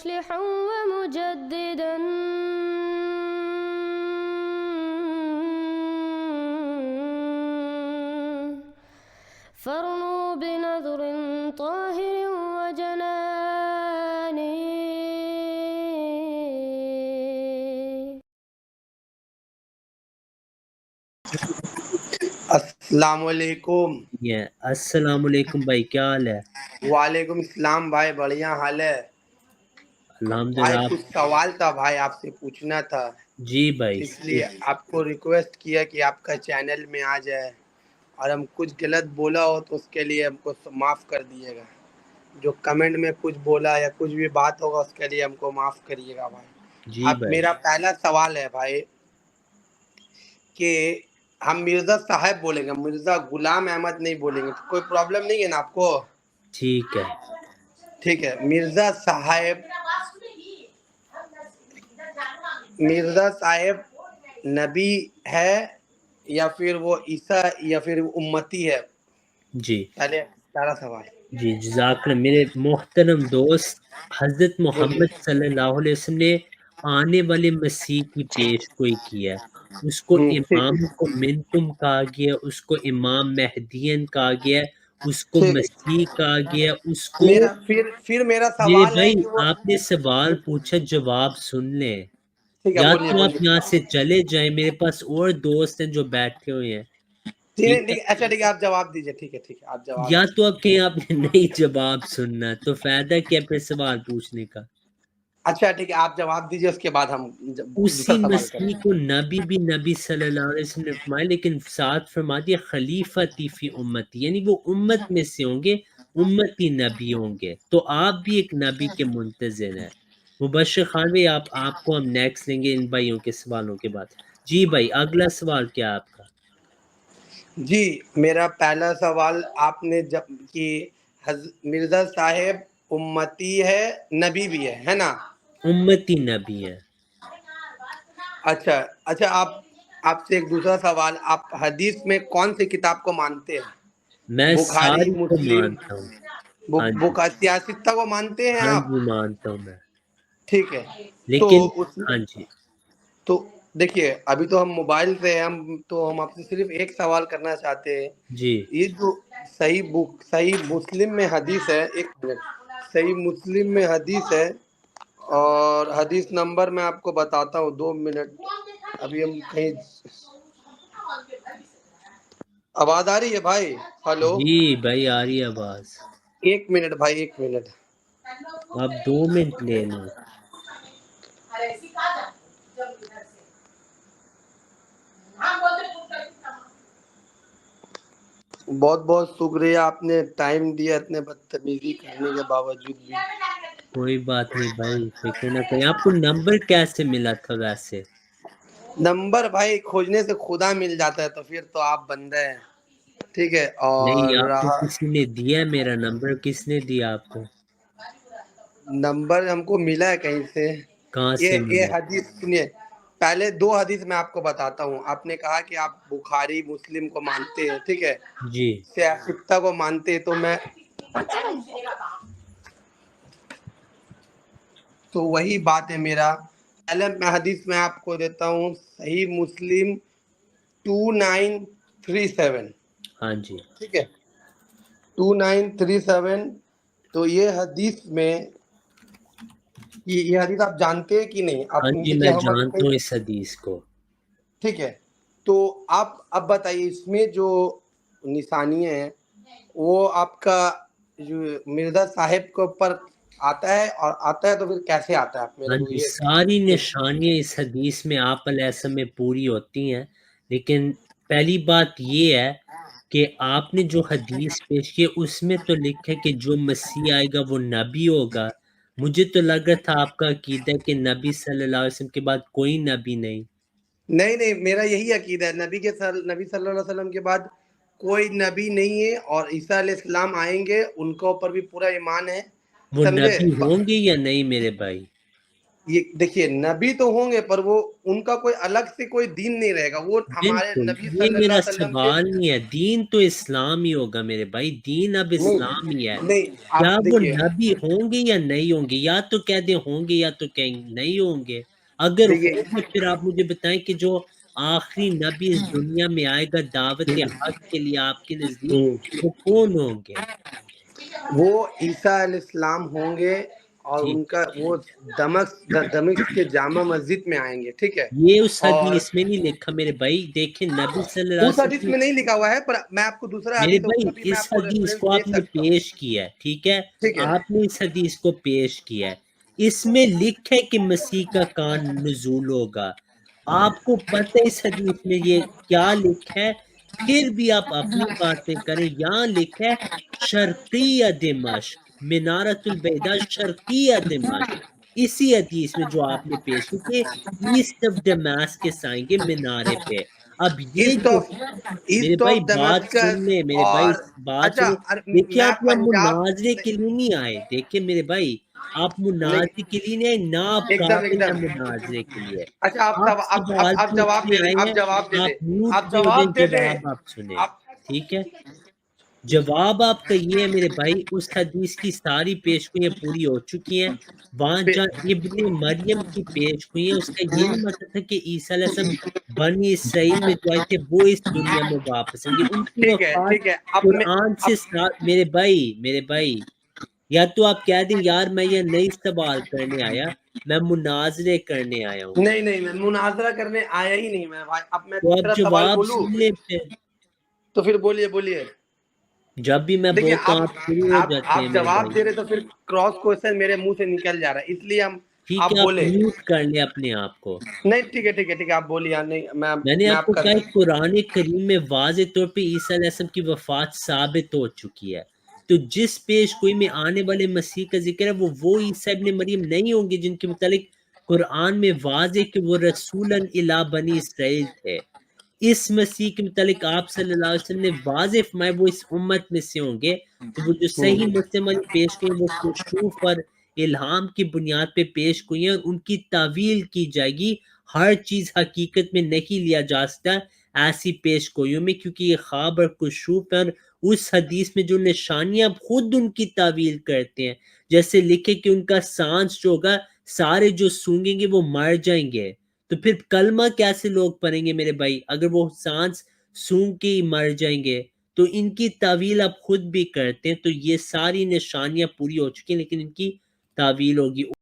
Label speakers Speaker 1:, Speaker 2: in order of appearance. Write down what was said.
Speaker 1: مصلحا ومجددا فارنوا بنظر طاهر وجنان.
Speaker 2: السلام علیکم.
Speaker 3: السلام علیکم بھائی، کیا حال ہے؟
Speaker 2: وعلیکم السلام بھائی، بڑھیا حال ہے
Speaker 3: الحمدللہ.
Speaker 2: بھائی. کچھ سوال تھا بھائی، آپ سے پوچھنا تھا.
Speaker 3: جی بھائی.
Speaker 2: اس لیے آپ کو ریکویسٹ کیا کہ آپ کا چینل میں آ جائے، اور ہم کچھ غلط بولا ہو تو اس کے لیے ہم کو معاف کر دیجیے گا. جو کمنٹ میں کچھ بولا یا کچھ بھی بات ہوگا اس کے لیے ہم کو معاف کریے گا بھائی.
Speaker 3: جی
Speaker 2: اب
Speaker 3: بھائی.
Speaker 2: میرا پہلا سوال ہے بھائی کہ ہم مرزا صاحب بولیں گے، مرزا غلام احمد نہیں بولیں گے. کوئی پرابلم نہیں ہے نا آپ کو؟
Speaker 3: ٹھیک ہے.
Speaker 2: ٹھیک ہے. مرزا صاحب نبی ہے یا پھر وہ عیسیٰ یا پھر امتی ہے؟
Speaker 3: جی
Speaker 2: پہلے پہلا سوال.
Speaker 3: جی جزاک اللہ. میرے محترم دوست، حضرت
Speaker 2: بولیے.
Speaker 3: محمد صلی اللہ علیہ وسلم نے آنے والے مسیح کی پیش گوئی کی ہے. اس کو
Speaker 2: ٹھیک
Speaker 3: امام کو منتم کہا گیا، اس کو امام مہدین کہا گیا، اس کو
Speaker 2: ٹھیک.
Speaker 3: مسیح کہا گیا، اس کو...
Speaker 2: میرا پھر میرا
Speaker 3: میرے
Speaker 2: سوال ہے
Speaker 3: بھائی،
Speaker 2: کہ وہ...
Speaker 3: آپ نے سوال پوچھا، جواب سن لیں.
Speaker 2: ٹھیک ہے،
Speaker 3: یا
Speaker 2: بولیے
Speaker 3: تو آپ
Speaker 2: بولیے.
Speaker 3: یہاں سے چلے جائیں، میرے پاس اور دوست ہیں جو بیٹھے ہوئے ہیں. ٹھیک ہے.
Speaker 2: اچھا ٹھیک ہے، آپ جواب دیجیے. ٹھیک ہے آپ جواب
Speaker 3: یا
Speaker 2: دیجیے.
Speaker 3: تو آپ کہیں آپ نے نہیں جواب سننا تو فائدہ کیا پھر سوال پوچھنے کا.
Speaker 2: اچھا ٹھیک ہے، آپ جواب دیجیے، اس کے بعد ہم
Speaker 3: اسی
Speaker 2: دوسرا سوال کریں
Speaker 3: مسیح
Speaker 2: گے.
Speaker 3: کو نبی بھی نبی صلی اللہ علیہ وسلم نے فرمایا، لیکن ساتھ فرما دیا خلیفتی فی امتی، یعنی وہ امت میں سے ہوں گے، امتی نبی ہوں گے. تو آپ بھی ایک نبی کے منتظر ہیں. مبشر خان بھائی، آپ کو ہم نیکسٹ لیں گے ان بھائیوں کے سوالوں کے بعد. جی بھائی، اگلا سوال کیا آپ کا؟
Speaker 2: جی، میرا پہلا سوال آپ نے جب کہ مرزا صاحب امتی ہے، نبی بھی ہے نا؟
Speaker 3: امتی نبی ہے.
Speaker 2: اچھا آپ سے ایک دوسرا سوال، آپ حدیث میں کون سی کتاب کو مانتے ہیں؟
Speaker 3: میں
Speaker 2: بخاری،
Speaker 3: ساری کو
Speaker 2: مسلم،
Speaker 3: مانتا ہوں. ہاں جی.
Speaker 2: سیاستہ کو مانتے ہیں
Speaker 3: ہاں
Speaker 2: آپ؟
Speaker 3: جی، مانتا ہوں میں.
Speaker 2: ٹھیک ہے. تو
Speaker 3: لیکن
Speaker 2: اس
Speaker 3: ہاں جی.
Speaker 2: تو دیکھیے، ابھی تو ہم موبائل پہ ہیں، ہم آپ سے صرف ایک سوال کرنا چاہتے ہیں.
Speaker 3: جی
Speaker 2: یہ جو صحیح مسلم میں حدیث ہے، ایک منٹ، صحیح مسلم میں حدیث ہے، اور حدیث نمبر میں آپ کو بتاتا ہوں، 2 منٹ. ابھی ہم کہیں... آواز آ رہی ہے بھائی؟ ہلو.
Speaker 3: جی بھائی، آ رہی ہے آواز.
Speaker 2: 1 منٹ بھائی، 1 منٹ.
Speaker 3: آپ 2 منٹ لے لیں.
Speaker 2: بہت بہت شکریہ، آپ نے ٹائم دیا اتنے بدتمیزی کرنے کے باوجود بھی.
Speaker 3: کوئی بات نہیں بھائی، فکر نہ کریں. آپ کو نمبر کیسے ملا تھا ویسے؟
Speaker 2: نمبر بھائی کھوجنے سے خدا مل جاتا ہے، تو پھر تو آپ بندے ہیں. ٹھیک ہے.
Speaker 3: نہیں،
Speaker 2: اور
Speaker 3: آپ کو کسی نے دیا میرا نمبر؟ کس نے دیا آپ کو
Speaker 2: نمبر ہم کو ملا ہے کہیں سے.
Speaker 3: کہاں سے
Speaker 2: یہ
Speaker 3: ملا؟
Speaker 2: حدیث سنیے، پہلے 2 حدیث میں آپ کو بتاتا ہوں. آپ نے کہا کہ آپ بخاری مسلم کو مانتے ہیں، ٹھیک ہے،
Speaker 3: جی
Speaker 2: سیاستہ کو مانتے ہیں. تو وہی بات ہے. میرا پہلے میں حدیث میں آپ کو دیتا ہوں، صحیح مسلم 2937.
Speaker 3: ہاں جی.
Speaker 2: ٹھیک ہے، 2937. تو یہ حدیث میں یہ حدیث آپ جانتے ہیں کہ نہیں؟
Speaker 3: ہاں
Speaker 2: آپ
Speaker 3: جی،
Speaker 2: دیکھیے
Speaker 3: میں
Speaker 2: ہم
Speaker 3: جانتا ہوں اس حدیث کو.
Speaker 2: ٹھیک ہے. تو آپ اب بتائیے، اس میں جو نشانیاں ہیں وہ آپ کا جو مرزا صاحب کے اوپر آتا ہے، اور آتا ہے تو پھر کیسے آتا ہے؟ آپ میرے
Speaker 3: ہاں
Speaker 2: کو
Speaker 3: جی،
Speaker 2: یہ...
Speaker 3: ساری نشانیاں اس حدیث میں آپ علیہ السلام میں پوری ہوتی ہیں. لیکن پہلی بات یہ ہے کہ آپ نے جو حدیث پیش کی اس میں تو لکھا ہے کہ جو مسیح آئے گا وہ نبی ہوگا. مجھے تو لگ رہا تھا آپ کا عقیدہ ہے کہ نبی صلی اللہ علیہ وسلم کے بعد کوئی نبی نہیں.
Speaker 2: نہیں، میرا یہی عقیدہ ہے، نبی صلی اللہ علیہ وسلم کے بعد کوئی نبی نہیں ہے، اور عیسیٰ علیہ السلام آئیں گے، ان کے اوپر بھی پورا ایمان ہے.
Speaker 3: وہ
Speaker 2: سمجھے؟
Speaker 3: نبی ہوں گے یا نہیں میرے بھائی؟
Speaker 2: یہ دیکھیے نبی تو ہوں گے پر وہ ان کا کوئی الگ سے کوئی دین نہیں رہے گا، وہ ہمارے
Speaker 3: بالکل
Speaker 2: نبی
Speaker 3: یہ
Speaker 2: صلی اللہ
Speaker 3: میرا
Speaker 2: علیہ وسلم کے
Speaker 3: سوال نہیں ہے، دین تو اسلام ہی ہوگا میرے بھائی، دین اب
Speaker 2: نہیں
Speaker 3: اسلام ہی ہے۔
Speaker 2: نہیں
Speaker 3: یا
Speaker 2: آپ
Speaker 3: وہ
Speaker 2: دیکھیے
Speaker 3: نبی ہوں گے یا نہیں ہوں گے، یا تو کہہ دیں ہوں گے یا تو کہیں نہیں ہوں گے۔ اگر
Speaker 2: دیکھیے
Speaker 3: ہوں گے پھر آپ مجھے بتائیں کہ جو آخری نبی اس دنیا میں آئے گا دعوت حق کے لیے آپ کے نزدیک، وہ کون ہوں گے؟
Speaker 2: وہ عیسیٰ علیہ السلام ہوں گے اور
Speaker 3: ٹھیک
Speaker 2: ان کا وہ دمشق کے جامع مسجد میں آئیں گے، ٹھیک ہے،
Speaker 3: یہ اس
Speaker 2: اور
Speaker 3: حدیث میں نہیں لکھا میرے بھائی، دیکھیں نبی صلی اللہ
Speaker 2: اس
Speaker 3: علیہ
Speaker 2: حدیث
Speaker 3: وسلم،
Speaker 2: میں نہیں لکھا ہوا ہے، پر میں آپ کو دوسرا
Speaker 3: میرے
Speaker 2: حدیث ہے اس
Speaker 3: بھائی
Speaker 2: کا بھی میں
Speaker 3: اس
Speaker 2: آپ کو
Speaker 3: حدیث
Speaker 2: ریفرنس
Speaker 3: کو
Speaker 2: دے
Speaker 3: آپ نے
Speaker 2: سکتا ہوں،
Speaker 3: پیش کیا ہے، ٹھیک ہے،
Speaker 2: ٹھیک ہے،
Speaker 3: آپ نے اس حدیث کو پیش کیا ہے، اس میں لکھا ہے کہ مسیح کا کان نزول ہوگا، آپ کو پتہ ہے اس حدیث میں یہ کیا لکھا ہے؟ پھر بھی آپ اپنی باتیں کریں، یہاں لکھا ہے شرقیہ دمشق، منارت البیدہ شرقیہ دمشق، اسی حدیث میں جو آپ نے پیش کی کہ ایسٹ آف ڈیماسکس آئیں گے منارے پہ۔ اب یہ
Speaker 2: ایسٹ
Speaker 3: جو
Speaker 2: آف
Speaker 3: میرے
Speaker 2: ایسٹ
Speaker 3: بھائی
Speaker 2: آف
Speaker 3: بات سن
Speaker 2: ڈیماسکس،
Speaker 3: لیں، میرے بھائی
Speaker 2: اور
Speaker 3: بات
Speaker 2: اچھا
Speaker 3: سنیں، دیکھیں
Speaker 2: میں
Speaker 3: آپ یہاں
Speaker 2: پنجاب،
Speaker 3: مناظرے کے لیے نہیں آئے، دیکھیں میرے بھائی آپ مناظرے کے لیے نہیں آئے، نہ آپ
Speaker 2: ایک دم
Speaker 3: قابل
Speaker 2: ایک
Speaker 3: ہیں
Speaker 2: دم،
Speaker 3: مناظرے کے لیے،
Speaker 2: اچھا
Speaker 3: آپ سوال
Speaker 2: آپ جواب
Speaker 3: پوچھنے
Speaker 2: دے دیں،
Speaker 3: آئے
Speaker 2: آپ
Speaker 3: ہیں،
Speaker 2: جواب دے دیں،
Speaker 3: آپ میوٹ
Speaker 2: آپ
Speaker 3: پہ ہو جائیں،
Speaker 2: جواب دے دیں،
Speaker 3: جواب آپ سنیں،
Speaker 2: آپ
Speaker 3: ٹھیک ہے؟ جواب آپ کا یہ ہے میرے بھائی، اس حدیث کی ساری پیشگوئیاں پوری ہو چکی ہیں، وہاں جہاں ابن مریم کی پیشگوئیاں، اس کا یہ نہیں مطلب تھا کہ عیسیٰ علیہ السلام بنی اسرائیل میں جو آئے تھے وہ اس دنیا میں واپس آئیں گے، ان کی وفات
Speaker 2: ٹھیک ہے، اب میں
Speaker 3: قرآن
Speaker 2: اب
Speaker 3: سے ساتھ میرے بھائی یا تو آپ کہہ دیں یار میں یہ نئی سوال کرنے آیا، میں مناظرے کرنے آیا ہوں،
Speaker 2: نہیں میں مناظرہ کرنے آیا ہی نہیں، میں اب میں
Speaker 3: تو اب
Speaker 2: تیسرا سوال
Speaker 3: جواب
Speaker 2: بولوں،
Speaker 3: سن لیں پھر،
Speaker 2: تو پھر بولیے،
Speaker 3: جب بھی میں
Speaker 2: دیکھیے
Speaker 3: بولتا ہوں آپ شروع ہو جاتے ہیں
Speaker 2: آپ
Speaker 3: میرے
Speaker 2: جواب
Speaker 3: بھائی،
Speaker 2: دے رہے تو پھر کراس کوشچن میرے منہ سے نکل جا رہا ہے، اس لیے
Speaker 3: ٹھیک
Speaker 2: آپ
Speaker 3: ہے، آپ
Speaker 2: بولے،
Speaker 3: میوٹ کر لیں اپنے آپ کو۔
Speaker 2: نہیں ٹھیک ہے آپ بولیے، نہیں
Speaker 3: میں نے
Speaker 2: میں
Speaker 3: آپ
Speaker 2: آپ
Speaker 3: کو
Speaker 2: کا،
Speaker 3: کہا ہے قرآن کریم میں واضح طور پہ عیسیٰ علیہ السلام کی وفات ثابت ہو چکی ہے، تو جس پیش گوئی میں آنے والے مسیح کا ذکر ہے وہ عیسیٰ ابن مریم نہیں ہوں گے جن کے متعلق قرآن میں واضح کہ وہ رسولاً الی بنی اسرائیل تھے۔ اس مسیح کے متعلق آپ صلی اللہ علیہ وسلم نے واضح فرمایا وہ اس امت میں سے ہوں گے، تو وہ جو صحیح مسلم والی پیش گوئی وہ کشوف اور الہام کی بنیاد پہ پیش گوئی ہیں، اور ان کی تعویل کی جائے گی، ہر چیز حقیقت میں نہیں لیا جا سکتا ایسی پیش گوئیوں میں، کیونکہ یہ خواب اور کشوف ہے، اور اس حدیث میں جو نشانیاں خود ان کی تعویل کرتے ہیں، جیسے لکھے کہ ان کا سانس جو ہوگا سارے جو سونگیں گے وہ مر جائیں گے، تو پھر کلمہ کیسے لوگ پڑھیں گے میرے بھائی اگر وہ سانس سونگ کے ہی مر جائیں گے؟ تو ان کی تعویل آپ خود بھی کرتے ہیں، تو یہ ساری نشانیاں پوری ہو چکی ہیں لیکن ان کی تعویل ہوگی